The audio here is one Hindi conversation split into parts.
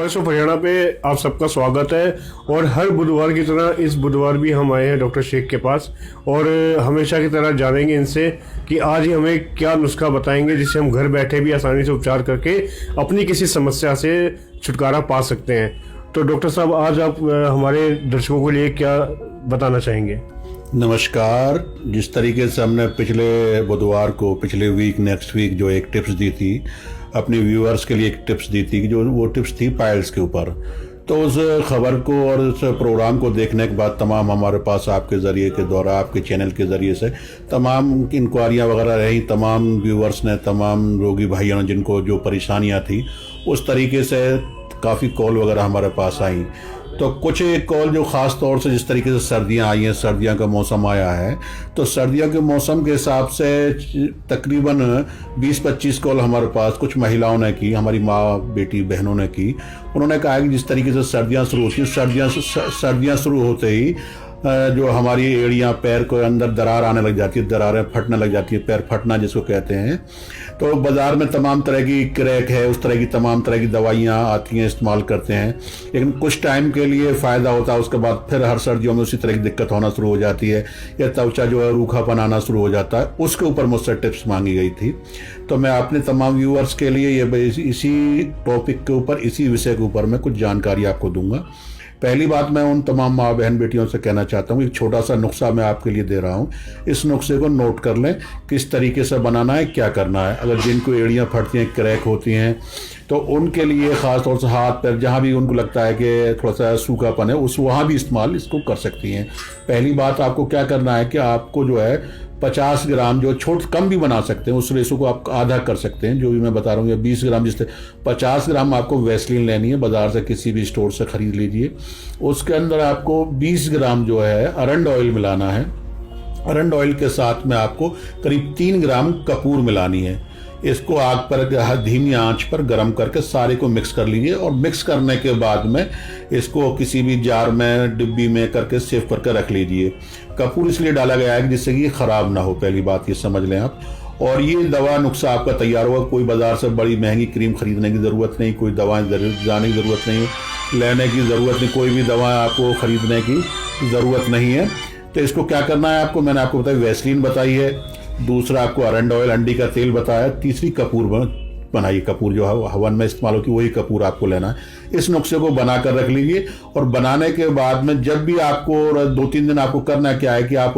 वॉइस ऑफ हरियाणा पे आप सबका स्वागत है। और हर बुधवार की तरह इस बुधवार भी हम आए हैं डॉक्टर शेख के पास और हमेशा की तरह जानेंगे इनसे कि आज ही हमें क्या नुस्खा बताएंगे जिससे हम घर बैठे भी आसानी से उपचार करके अपनी किसी समस्या से छुटकारा पा सकते हैं। तो डॉक्टर साहब, आज आप हमारे दर्शकों के लिए क्या बताना चाहेंगे? नमस्कार। जिस तरीके से हमने पिछले बुधवार को नेक्स्ट वीक जो एक टिप्स दी थी अपने व्यूअर्स के लिए, एक टिप्स दी थी जो वो टिप्स थी पाइल्स के ऊपर, तो उस खबर को और उस प्रोग्राम को देखने के बाद तमाम हमारे पास आपके ज़रिए के द्वारा, आपके चैनल के ज़रिए से तमाम इंक्वायरियाँ वगैरह रही। तमाम व्यूअर्स ने, तमाम रोगी भाइयों ने जिनको जो परेशानियाँ थी उस तरीके से काफ़ी कॉल वगैरह हमारे पास आई। तो कुछ एक कॉल जो ख़ास तौर से जिस तरीके से सर्दियां आई हैं, सर्दियों का मौसम आया है, तो सर्दियों के मौसम के हिसाब से तकरीबन 20-25 कॉल हमारे पास कुछ महिलाओं ने की, हमारी माँ बेटी बहनों ने की। उन्होंने कहा कि जिस तरीके से सर्दियां शुरू होती हैं, सर्दियां शुरू होते ही जो हमारी एड़ियाँ, पैर को अंदर दरार आने लग जाती है, दरारें फटने लग जाती है, पैर फटना जिसको कहते हैं। तो बाज़ार में तमाम तरह की क्रैक है, उस तरह की तमाम तरह की दवाइयाँ आती हैं, इस्तेमाल करते हैं, लेकिन कुछ टाइम के लिए फ़ायदा होता है, उसके बाद फिर हर सर्दियों में उसी तरह की दिक्कत होना शुरू हो जाती है या त्वचा जो है रूखापन आना शुरू हो जाता है। उसके ऊपर मुझसे टिप्स मांगी गई थी। तो मैं अपने तमाम व्यूअर्स के लिए ये इसी टॉपिक के ऊपर, इसी विषय के ऊपर मैं कुछ जानकारी आपको दूंगा। पहली बात, मैं उन तमाम माँ बहन बेटियों से कहना चाहता हूँ, एक छोटा सा नुस्खा मैं आपके लिए दे रहा हूँ। इस नुस्खे को नोट कर लें, किस तरीके से बनाना है, क्या करना है। अगर जिनको एड़ियाँ फटती हैं, क्रैक होती हैं, तो उनके लिए ख़ास तौर से हाथ पैर जहाँ भी उनको लगता है कि थोड़ा सा सूखापन है, वहाँ भी इस्तेमाल इसको कर सकती हैं। पहली बात, आपको क्या करना है कि आपको जो है 50 ग्राम, जो कम भी बना सकते हैं, उस रेशो को आप आधा कर सकते हैं, जो भी मैं बता रहा हूँ, या 20 ग्राम, जिससे 50 ग्राम आपको वैसलीन लेनी है, बाजार से किसी भी स्टोर से ख़रीद लीजिए। उसके अंदर आपको 20 ग्राम जो है अरंड ऑयल मिलाना है। अरंड ऑयल के साथ में आपको करीब 3 ग्राम कपूर मिलानी है। इसको आग पर धीमी आंच पर गर्म करके सारे को मिक्स कर लीजिए और मिक्स करने के बाद में इसको किसी भी जार में, डिब्बी में करके सेव करके रख लीजिए। कपूर इसलिए डाला गया है कि जिससे कि ख़राब ना हो, पहली बात ये समझ लें आप। और ये दवा नुस्खा आपका तैयार होगा। कोई बाज़ार से बड़ी महंगी क्रीम खरीदने की ज़रूरत नहीं, कोई दवाएँ जाने की ज़रूरत नहीं, लेने की ज़रूरत नहीं, कोई भी दवा आपको ख़रीदने की ज़रूरत नहीं है। तो इसको क्या करना है आपको, मैंने आपको बताया, वैसलीन बताई है, दूसरा आपको अरंड ऑयल, अंडी का तेल बताया, तीसरी कपूर बनाइए। कपूर जो हवन में इस्तेमाल होती है वही कपूर आपको लेना है। इस नुस्खे को बनाकर रख लीजिए और बनाने के बाद में जब भी आपको 2-3 दिन आपको करना क्या है कि आप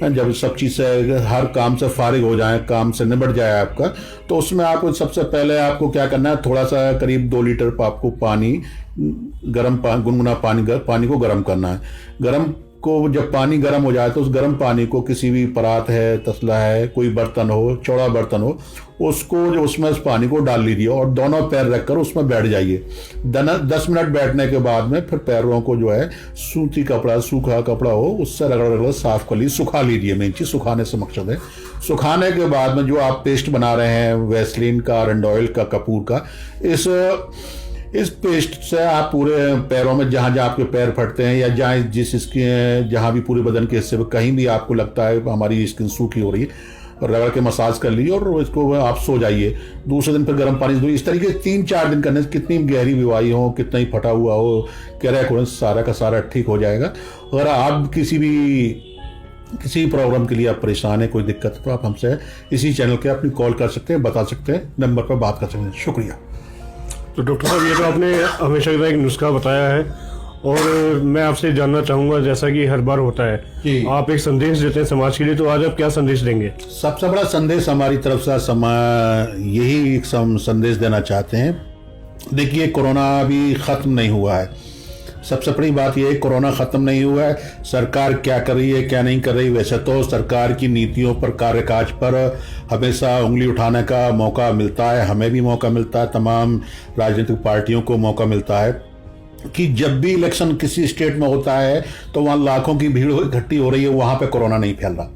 जब सब चीज़ से, हर काम से फारिग हो जाए, काम से निबट जाए आपका, तो उसमें आपको सबसे पहले आपको क्या करना है, थोड़ा सा करीब 2 लीटर आपको पानी, गुनगुना पानी को गर्म करना है। गर्म को जब पानी गर्म हो जाए तो उस गर्म पानी को किसी भी परात है, तसला है, कोई बर्तन हो, चौड़ा बर्तन हो, उसको जो उसमें उस पानी को डाल लीजिए और दोनों पैर रखकर उसमें बैठ जाइए। 10 मिनट बैठने के बाद में फिर पैरों को जो है सूती कपड़ा, सूखा कपड़ा हो, उससे रगड़ साफ कर लीजिए, सुखा लीजिए। मेन चीज़ सुखाने से मकसद है। सुखाने के बाद में जो आप पेस्ट बना रहे हैं वैसलीन का, अरंड ऑयल का, कपूर का, इस पेस्ट से आप पूरे पैरों में जहाँ जहाँ आपके पैर फटते हैं या जहाँ भी पूरे बदन के हिस्से में कहीं भी आपको लगता है हमारी स्किन सूखी हो रही है, रगड़ के मसाज कर लीजिए और इसको आप सो जाइए। दूसरे दिन फिर गर्म पानी से इस तरीके से 3-4 दिन करने से कितनी गहरी बीमारी हो, कितना ही फटा हुआ हो, क्रैक हो, सारा का सारा ठीक हो जाएगा। अगर आप किसी प्रॉब्लम के लिए आप परेशान है, कोई दिक्कत है, तो आप हमसे इसी चैनल के अपनी कॉल कर सकते हैं, बता सकते हैं, नंबर पर बात कर सकते हैं। शुक्रिया। तो डॉक्टर साहब, ये तो आपने हमेशा का एक नुस्खा बताया है और मैं आपसे जानना चाहूँगा, जैसा कि हर बार होता है, आप एक संदेश देते हैं समाज के लिए, तो आज आप क्या संदेश देंगे? सबसे बड़ा संदेश हमारी तरफ से यही एक संदेश देना चाहते हैं। देखिए, कोरोना अभी ख़त्म नहीं हुआ है। सबसे बड़ी बात यह है, कोरोना ख़त्म नहीं हुआ है। सरकार क्या कर रही है, क्या नहीं कर रही, वैसे तो सरकार की नीतियों पर, कार्यकाज पर हमेशा उंगली उठाने का मौका मिलता है, हमें भी मौका मिलता है, तमाम राजनीतिक पार्टियों को मौका मिलता है कि जब भी इलेक्शन किसी स्टेट में होता है तो वहाँ लाखों की भीड़ इकट्ठी हो रही है, वहाँ पे कोरोना नहीं फैल रहा।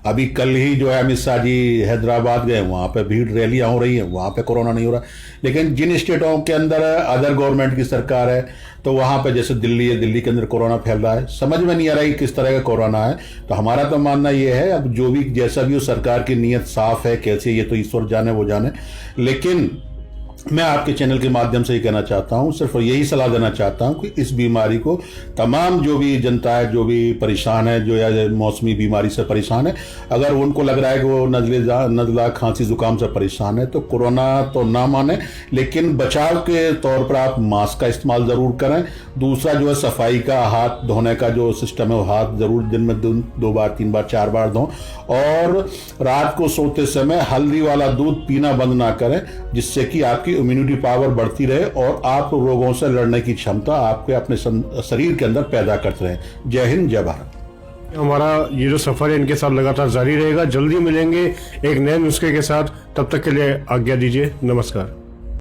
अभी कल ही जो है अमित शाह जी हैदराबाद गए, वहाँ पे भीड़ रैलियाँ हो रही हैं, वहाँ पे कोरोना नहीं हो रहा। लेकिन जिन स्टेटों के अंदर अदर गवर्नमेंट की सरकार है, तो वहाँ पे जैसे दिल्ली है, दिल्ली के अंदर कोरोना फैल रहा है, समझ में नहीं आ रहा है किस तरह का कोरोना है। तो हमारा तो मानना ये है, अब जो भी जैसा भी हो, सरकार की नीयत साफ है, कैसे ये तो ईश्वर जाने वो जाने, लेकिन मैं आपके चैनल के माध्यम से ही कहना चाहता हूं, सिर्फ यही सलाह देना चाहता हूं कि इस बीमारी को तमाम जो भी जनता है, जो भी परेशान है, जो या मौसमी बीमारी से परेशान है, अगर उनको लग रहा है कि वो नज़ला खांसी जुकाम से परेशान है तो कोरोना तो ना माने, लेकिन बचाव के तौर पर आप मास्क का इस्तेमाल ज़रूर करें। दूसरा जो है सफाई का, हाथ धोने का जो सिस्टम है वो हाथ ज़रूर दिन में 2 बार 3 बार 4 बार धों, और रात को सोते समय हल्दी वाला दूध पीना बंद ना करें, जिससे कि आपकी इम्यूनिटी पावर बढ़ती रहे और आप रोगों से लड़ने की क्षमता आपके अपने शरीर के अंदर पैदा करते रहें। जय हिंद, जय भारत। हमारा ये जो सफर है इनके साथ लगातार जारी रहेगा। जल्दी मिलेंगे एक नए नुस्खे के साथ, तब तक के लिए आज्ञा दीजिए। नमस्कार।